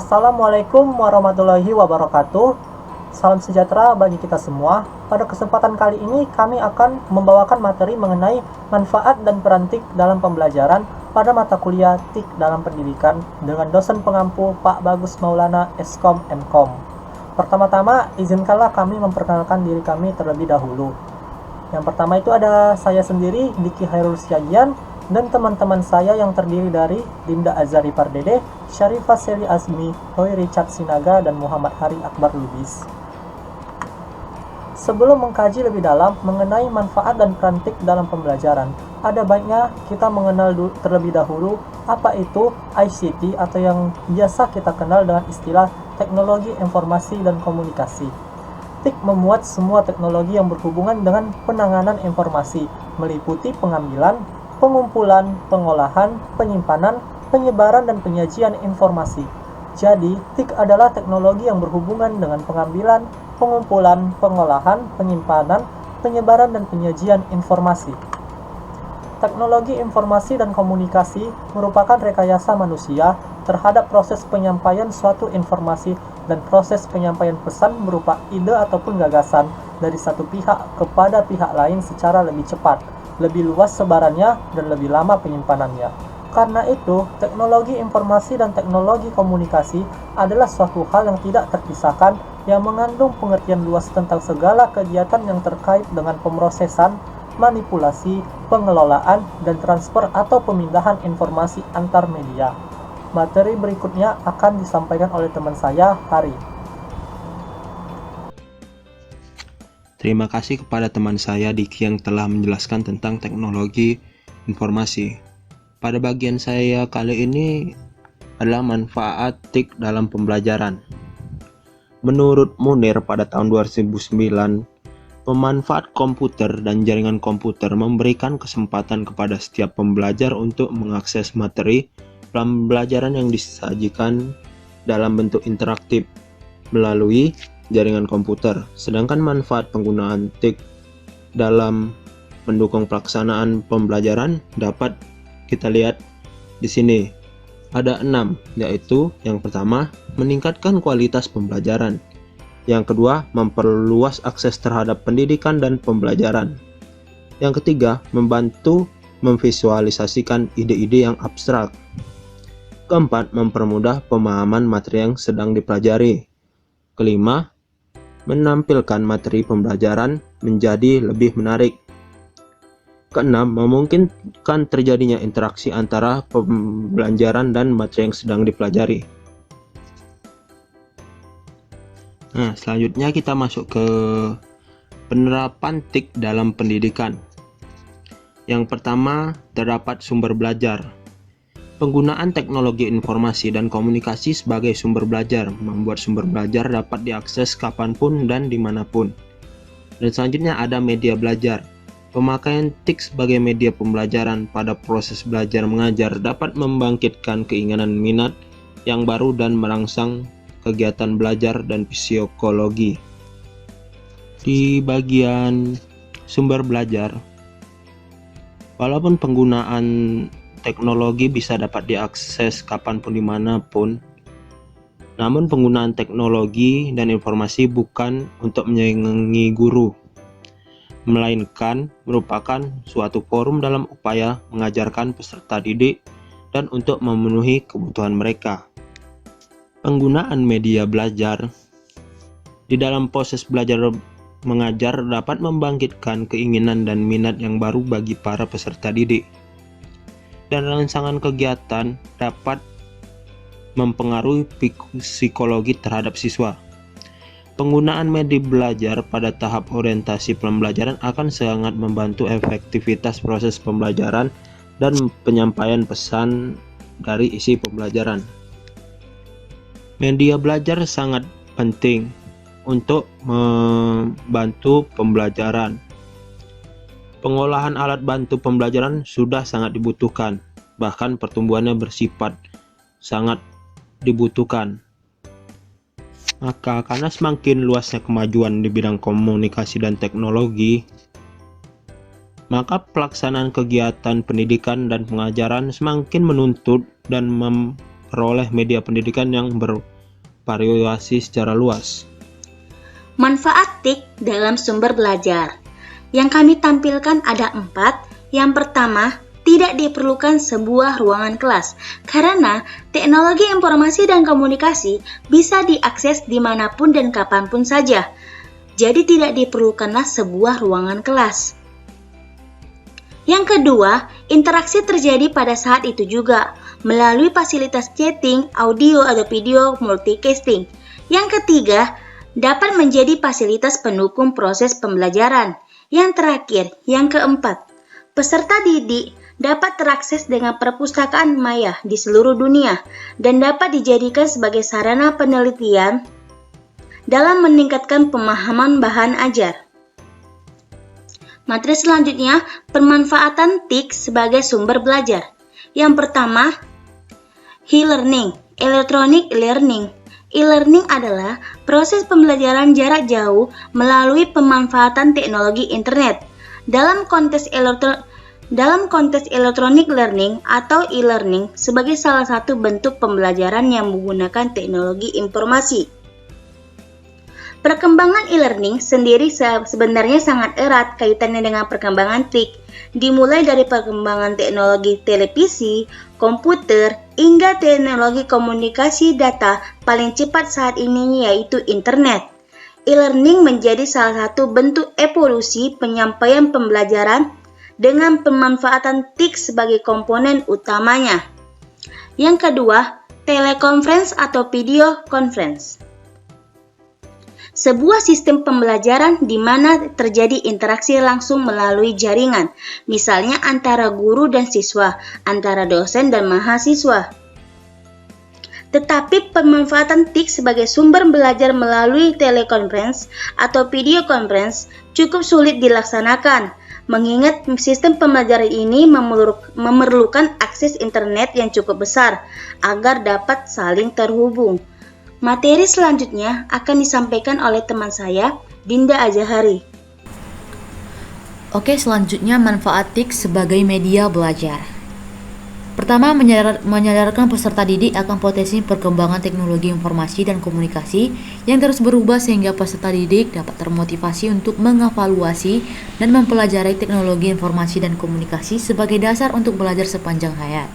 Assalamualaikum warahmatullahi wabarakatuh. Salam sejahtera bagi kita semua. Pada kesempatan kali ini kami akan membawakan materi mengenai manfaat dan peran TIK dalam pembelajaran pada mata kuliah TIK dalam pendidikan dengan dosen pengampu Pak Bagus Maulana Eskom Mkom. Pertama-tama izinkanlah kami memperkenalkan diri kami terlebih dahulu. Yang pertama itu ada saya sendiri, Diki Hairul Siagian, dan teman-teman saya yang terdiri dari Dinda Azari Pardede, Syarifah Seli Azmi, Roy Richard Sinaga, dan Muhammad Hari Akbar Lubis. Sebelum mengkaji lebih dalam mengenai manfaat dan peran TIK dalam pembelajaran, ada baiknya kita mengenal terlebih dahulu apa itu ICT atau yang biasa kita kenal dengan istilah Teknologi Informasi dan Komunikasi. TIK memuat semua teknologi yang berhubungan dengan penanganan informasi, meliputi pengambilan, pengumpulan, pengolahan, penyimpanan, penyebaran, dan penyajian informasi. Jadi, TIK adalah teknologi yang berhubungan dengan pengambilan, pengumpulan, pengolahan, penyimpanan, penyebaran, dan penyajian informasi. Teknologi informasi dan komunikasi merupakan rekayasa manusia terhadap proses penyampaian suatu informasi dan proses penyampaian pesan berupa ide ataupun gagasan dari satu pihak kepada pihak lain secara lebih cepat, lebih luas sebarannya, dan lebih lama penyimpanannya. Karena itu, teknologi informasi dan teknologi komunikasi adalah suatu hal yang tidak terpisahkan yang mengandung pengertian luas tentang segala kegiatan yang terkait dengan pemrosesan, manipulasi, pengelolaan, dan transfer atau pemindahan informasi antar media. Materi berikutnya akan disampaikan oleh teman saya, Hari. Terima kasih kepada teman saya Diki yang telah menjelaskan tentang teknologi informasi. Pada bagian saya kali ini adalah manfaat TIK dalam pembelajaran. Menurut Munir pada tahun 2009, pemanfaat komputer dan jaringan komputer memberikan kesempatan kepada setiap pembelajar untuk mengakses materi pembelajaran yang disajikan dalam bentuk interaktif melalui jaringan komputer. Sedangkan manfaat penggunaan TIK dalam mendukung pelaksanaan pembelajaran dapat kita lihat di sini. Ada 6, yaitu yang pertama, meningkatkan kualitas pembelajaran. Yang kedua, memperluas akses terhadap pendidikan dan pembelajaran. Yang ketiga, membantu memvisualisasikan ide-ide yang abstrak. Keempat, mempermudah pemahaman materi yang sedang dipelajari. Kelima, menampilkan materi pembelajaran menjadi lebih menarik. Keenam, memungkinkan terjadinya interaksi antara pembelajaran dan materi yang sedang dipelajari. Nah, selanjutnya kita masuk ke penerapan TIK dalam pendidikan. Yang pertama, terdapat sumber belajar. Penggunaan teknologi informasi dan komunikasi sebagai sumber belajar membuat sumber belajar dapat diakses kapanpun dan dimanapun. Dan selanjutnya ada media belajar. Pemakaian TIK sebagai media pembelajaran pada proses belajar mengajar dapat membangkitkan keinginan minat yang baru dan merangsang kegiatan belajar dan psikologi. Di bagian sumber belajar, walaupun penggunaan teknologi bisa dapat diakses kapanpun dimanapun, namun penggunaan teknologi dan informasi bukan untuk menyaingi guru, melainkan merupakan suatu forum dalam upaya mengajarkan peserta didik dan untuk memenuhi kebutuhan mereka. Penggunaan media belajar di dalam proses belajar mengajar dapat membangkitkan keinginan dan minat yang baru bagi para peserta didik. Dan rangsangan kegiatan dapat mempengaruhi psikologi terhadap siswa. Penggunaan media belajar pada tahap orientasi pembelajaran akan sangat membantu efektivitas proses pembelajaran dan penyampaian pesan dari isi pembelajaran. Media belajar sangat penting untuk membantu pembelajaran. Pengolahan alat bantu pembelajaran sudah sangat dibutuhkan, bahkan pertumbuhannya bersifat sangat dibutuhkan. Maka karena semakin luasnya kemajuan di bidang komunikasi dan teknologi, maka pelaksanaan kegiatan pendidikan dan pengajaran semakin menuntut dan memperoleh media pendidikan yang bervariasi secara luas. Manfaat TIK dalam sumber belajar. Yang kami tampilkan ada 4. Yang pertama, tidak diperlukan sebuah ruangan kelas, karena teknologi informasi dan komunikasi bisa diakses dimanapun dan kapanpun saja. Jadi tidak diperlukanlah sebuah ruangan kelas. Yang kedua, interaksi terjadi pada saat itu juga, melalui fasilitas chatting, audio atau video multicasting. Yang ketiga, dapat menjadi fasilitas pendukung proses pembelajaran. Yang terakhir, yang keempat, peserta didik dapat terakses dengan perpustakaan maya di seluruh dunia dan dapat dijadikan sebagai sarana penelitian dalam meningkatkan pemahaman bahan ajar. Materi selanjutnya, pemanfaatan TIK sebagai sumber belajar. Yang pertama, e-learning, electronic learning. E-learning adalah proses pembelajaran jarak jauh melalui pemanfaatan teknologi internet. Dalam konteks electronic learning atau e-learning sebagai salah satu bentuk pembelajaran yang menggunakan teknologi informasi. Perkembangan e-learning sendiri sebenarnya sangat erat kaitannya dengan perkembangan TIK, dimulai dari perkembangan teknologi televisi, komputer, hingga teknologi komunikasi data paling cepat saat ini yaitu internet. E-learning menjadi salah satu bentuk evolusi penyampaian pembelajaran dengan pemanfaatan TIK sebagai komponen utamanya. Yang kedua, teleconference atau video conference. Sebuah sistem pembelajaran di mana terjadi interaksi langsung melalui jaringan, misalnya antara guru dan siswa, antara dosen dan mahasiswa. Tetapi pemanfaatan TIK sebagai sumber belajar melalui teleconference atau video conference cukup sulit dilaksanakan, mengingat sistem pembelajaran ini memerlukan akses internet yang cukup besar agar dapat saling terhubung. Materi selanjutnya akan disampaikan oleh teman saya, Dinda Azahari. Oke, selanjutnya manfaat TIK sebagai media belajar. Pertama, menyadarkan peserta didik akan potensi perkembangan teknologi informasi dan komunikasi yang terus berubah sehingga peserta didik dapat termotivasi untuk mengevaluasi dan mempelajari teknologi informasi dan komunikasi sebagai dasar untuk belajar sepanjang hayat.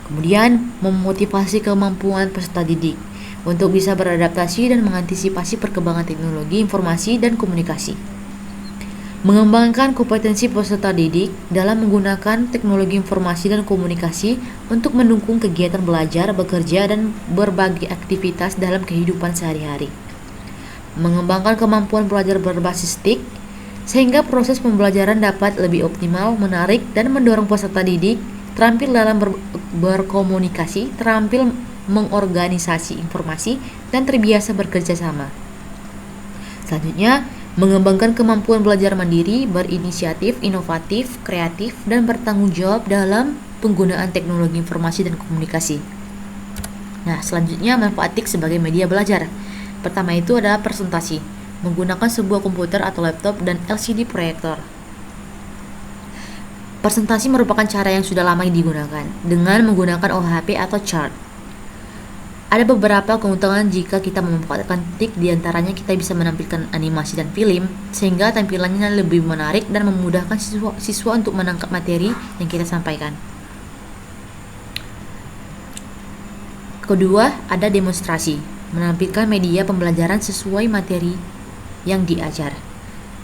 Kemudian, memotivasi kemampuan peserta didik untuk bisa beradaptasi dan mengantisipasi perkembangan teknologi informasi dan komunikasi. Mengembangkan kompetensi peserta didik dalam menggunakan teknologi informasi dan komunikasi untuk mendukung kegiatan belajar, bekerja, dan berbagai aktivitas dalam kehidupan sehari-hari. Mengembangkan kemampuan belajar berbasis TIK sehingga proses pembelajaran dapat lebih optimal, menarik, dan mendorong peserta didik terampil dalam berkomunikasi, terampil mengorganisasi informasi, dan terbiasa bekerja sama. Selanjutnya, mengembangkan kemampuan belajar mandiri, berinisiatif, inovatif, kreatif, dan bertanggung jawab dalam penggunaan teknologi informasi dan komunikasi. Nah, selanjutnya manfaat TIK sebagai media belajar. Pertama itu adalah presentasi, menggunakan sebuah komputer atau laptop dan LCD proyektor. Presentasi merupakan cara yang sudah lama digunakan dengan menggunakan OHP atau chart. Ada beberapa keuntungan jika kita memanfaatkan TIK, diantaranya kita bisa menampilkan animasi dan film sehingga tampilannya lebih menarik dan memudahkan siswa untuk menangkap materi yang kita sampaikan. Kedua, ada demonstrasi, menampilkan media pembelajaran sesuai materi yang diajar.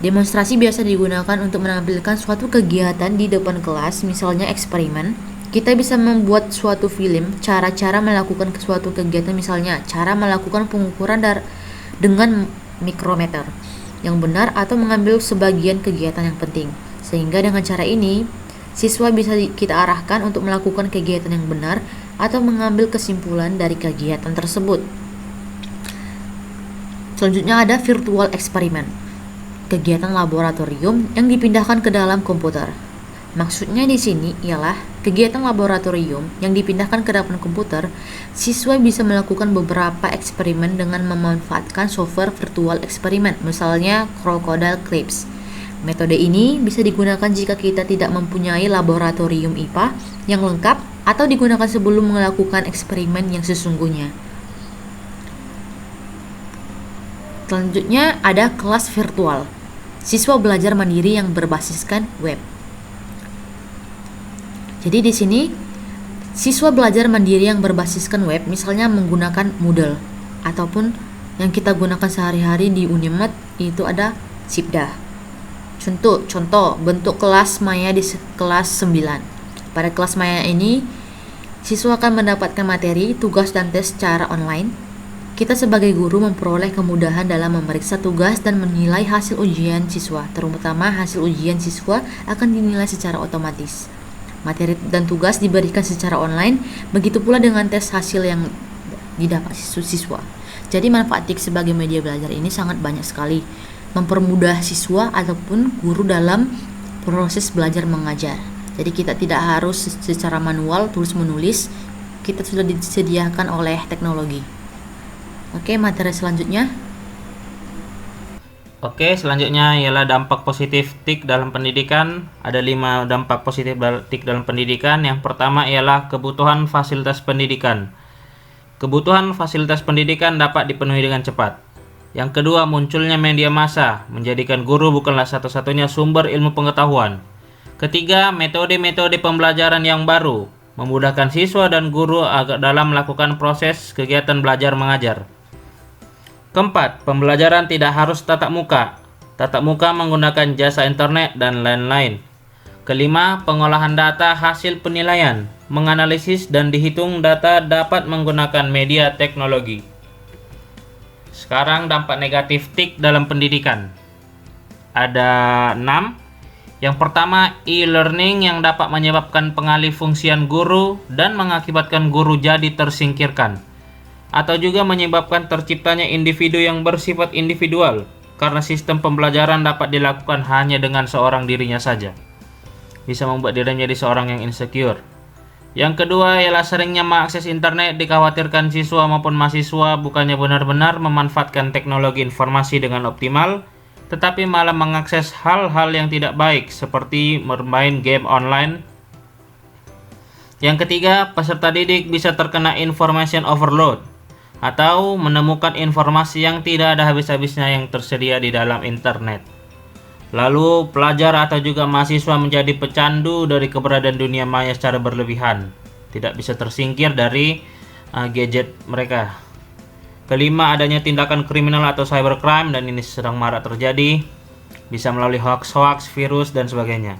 Demonstrasi biasa digunakan untuk menampilkan suatu kegiatan di depan kelas, misalnya eksperimen. Kita bisa membuat suatu film, cara-cara melakukan suatu kegiatan, misalnya cara melakukan pengukuran dengan mikrometer yang benar atau mengambil sebagian kegiatan yang penting. Sehingga dengan cara ini, siswa bisa kita arahkan untuk melakukan kegiatan yang benar atau mengambil kesimpulan dari kegiatan tersebut. Selanjutnya ada virtual eksperimen, kegiatan laboratorium yang dipindahkan ke dalam komputer. Maksudnya di sini ialah kegiatan laboratorium yang dipindahkan ke dalam komputer. Siswa bisa melakukan beberapa eksperimen dengan memanfaatkan software virtual eksperimen, misalnya Crocodile Clips. Metode ini bisa digunakan jika kita tidak mempunyai laboratorium IPA yang lengkap atau digunakan sebelum melakukan eksperimen yang sesungguhnya. Selanjutnya ada kelas virtual. Siswa belajar mandiri yang berbasiskan web. Jadi di sini siswa belajar mandiri yang berbasiskan web, misalnya menggunakan Moodle ataupun yang kita gunakan sehari-hari di Unimed itu ada Sibda. Contoh bentuk kelas maya di kelas 9. Pada kelas maya ini siswa akan mendapatkan materi, tugas dan tes secara online. Kita sebagai guru memperoleh kemudahan dalam memeriksa tugas dan menilai hasil ujian siswa. Terutama hasil ujian siswa akan dinilai secara otomatis. Materi dan tugas diberikan secara online, begitu pula dengan tes hasil yang didapat siswa. Jadi manfaat TIK sebagai media belajar ini sangat banyak sekali, mempermudah siswa ataupun guru dalam proses belajar mengajar. Jadi kita tidak harus secara manual tulis menulis, kita sudah disediakan oleh teknologi. Oke, materi selanjutnya. Oke, selanjutnya ialah dampak positif TIK dalam pendidikan. Ada 5 dampak positif TIK dalam pendidikan. Yang pertama ialah kebutuhan fasilitas pendidikan. Kebutuhan fasilitas pendidikan dapat dipenuhi dengan cepat. Yang kedua, munculnya media massa, menjadikan guru bukanlah satu-satunya sumber ilmu pengetahuan. Ketiga, metode-metode pembelajaran yang baru, memudahkan siswa dan guru dalam melakukan proses kegiatan belajar mengajar. Keempat, pembelajaran tidak harus tatap muka. Tatap muka menggunakan jasa internet dan lain-lain. Kelima, pengolahan data hasil penilaian, menganalisis dan dihitung data dapat menggunakan media teknologi. Sekarang dampak negatif TIK dalam pendidikan. Ada 6. Yang pertama, e-learning yang dapat menyebabkan pengalih fungsian guru dan mengakibatkan guru jadi tersingkirkan. Atau juga menyebabkan terciptanya individu yang bersifat individual, karena sistem pembelajaran dapat dilakukan hanya dengan seorang dirinya saja. Bisa membuat dirinya menjadi seorang yang insecure. Yang kedua ialah seringnya mengakses internet. Dikhawatirkan siswa maupun mahasiswa bukannya benar-benar memanfaatkan teknologi informasi dengan optimal, tetapi malah mengakses hal-hal yang tidak baik seperti bermain game online. Yang ketiga, peserta didik bisa terkena information overload atau menemukan informasi yang tidak ada habis-habisnya yang tersedia di dalam internet. Lalu pelajar atau juga mahasiswa menjadi pecandu dari keberadaan dunia maya secara berlebihan, tidak bisa tersingkir dari gadget mereka. Kelima, adanya tindakan kriminal atau cybercrime, dan ini sedang marak terjadi, bisa melalui hoax, virus dan sebagainya.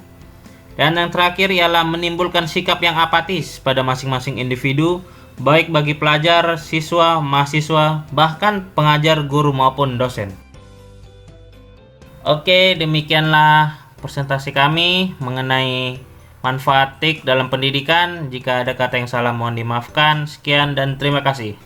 Dan yang terakhir ialah menimbulkan sikap yang apatis pada masing-masing individu, baik bagi pelajar, siswa, mahasiswa, bahkan pengajar, guru maupun dosen. Oke, demikianlah presentasi kami mengenai manfaat TIK dalam pendidikan. Jika ada kata yang salah mohon dimaafkan. Sekian dan terima kasih.